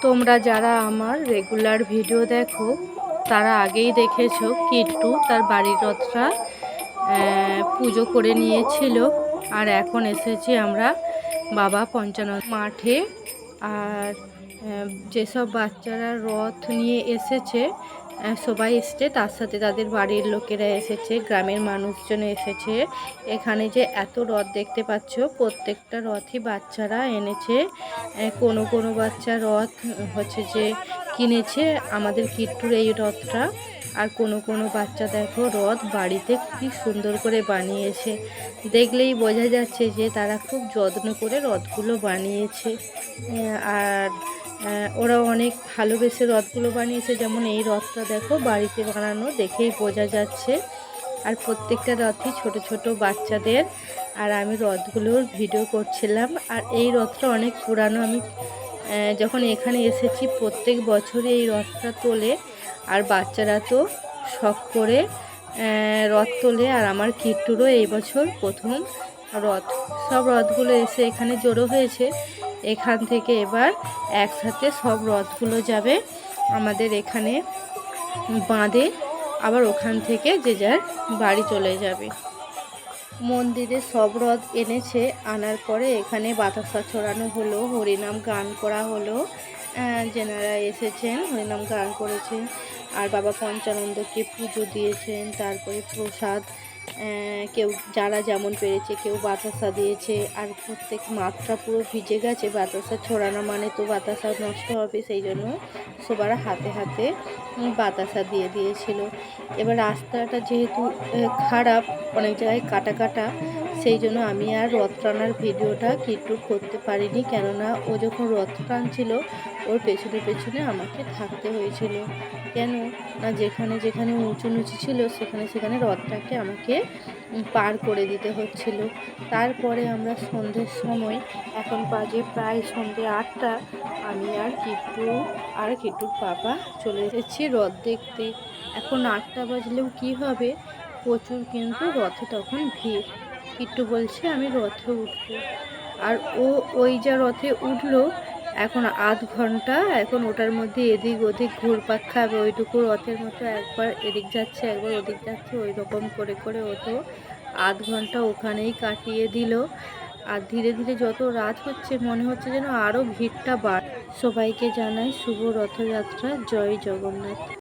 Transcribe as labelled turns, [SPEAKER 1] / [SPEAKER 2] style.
[SPEAKER 1] তোমরা যারা আমার রেগুলার ভিডিও দেখো তারা আগেই দেখেছো কিট্টু তার বাড়ির রথটা পুজো করে নিয়েছিল। আর এখন এসেছি আমরা বাবা পঞ্চানন মাঠে। আর যেসব বাচ্চারা রথ নিয়ে এসেছে সবাই এসছে, তার সাথে তাদের বাড়ির লোকেরা এসেছে, গ্রামের মানুষজন এসেছে। এখানে যে এত রথ দেখতে পাচ্ছ, প্রত্যেকটা রথই বাচ্চারা এনেছে। কোনো কোনো বাচ্চা রথ হচ্ছে যে কিনেছে আমাদের কিট্টুর এই রথটা। আর কোনো কোনো বাচ্চা দেখো রথ বাড়িতে কি সুন্দর করে বানিয়েছে, দেখলেই বোঝা যাচ্ছে যে তারা খুব যত্ন করে রথগুলো বানিয়েছে। আর ওরা অনেক ভালোবেসে রথগুলো বানিয়েছে। যেমন এই রথটা দেখো বাড়িতে বানানো, দেখেই বোঝা যাচ্ছে। আর প্রত্যেকটা রথই ছোট ছোট বাচ্চাদের। আর আমি রথগুলোর ভিডিও করছিলাম। আর এই রথটা অনেক পুরানো। আমি যখন এখানে এসেছি প্রত্যেক বছরই এই রথটা তোলে। আর বাচ্চারা তো শখ করে রথ তোলে। আর আমার কিট্টুরও এই বছর প্রথম রথ। সব রথগুলো এসে এখানে জড়ো হয়েছে। এখান থেকে এবার একসাথে সব রথগুলো যাবে আমাদের এখানে বাঁধে, আবার ওখান থেকে যে যার বাড়ি চলে যাবে। মন্দিরে সব রথ এনেছে, আনার পরে এখানে বাতাসা ছড়ানো হলো, হরিনাম গান করা হলো। যেনারা এসেছেন হরিনাম গান করেছেন। আর বাবা পঞ্চানন্দকে পুজো দিয়েছেন। তারপরে প্রসাদ কেউ যারা যেমন পেরেছে, কেউ বাতাসা দিয়েছে। আর প্রত্যেক মাঠটা পুরো ভিজে গেছে, বাতাসা ছড়ানো মানে তো বাতাসা নষ্ট হবে, সেই জন্য সবার হাতে হাতে বাতাসা দিয়ে দিয়েছিল। এবার রাস্তাটা যেহেতু খারাপ, অনেক জায়গায় কাটা কাটা, সেই জন্য আমি আর রথ টানার ভিডিওটা কিট্টুর করতে পারিনি। কেননা ও যখন রথ টানছিল ওর পেছনে পেছনে আমাকে থাকতে হয়েছিল। কেন না যেখানে যেখানে উঁচু নিচু ছিল সেখানে সেখানে রথটাকে আমাকে পার করে দিতে হচ্ছিল। তারপরে আমরা সন্ধ্যের সময়, এখন বাজে প্রায় সন্ধ্যে 8টা, আমি আর কিট্টুর বাবা চলে এসেছি রথ দেখতে। এখন 8টা বাজলেও কি হবে, প্রচুর কিন্তু রথে তখন ভিড়। কিট্টু বলছে আমি রথে উঠবো। আর ওই যা রথে উঠলো, এখন আধ ঘন্টা এখন ওটার মধ্যে এদিক ওদিক ঘুরপাক খাবে। ওইটুকু রথের মতো একবার এদিক যাচ্ছে একবার ওদিক যাচ্ছে, ওই রকম করে করে ও তো আধ ঘন্টা ওখানেই কাটিয়ে দিল। আর ধীরে ধীরে যত রাত হচ্ছে মনে হচ্ছে যেন আরও ভিড়টা বাড়। সবাইকে জানাই শুভ রথযাত্রা, জয় জগন্নাথ।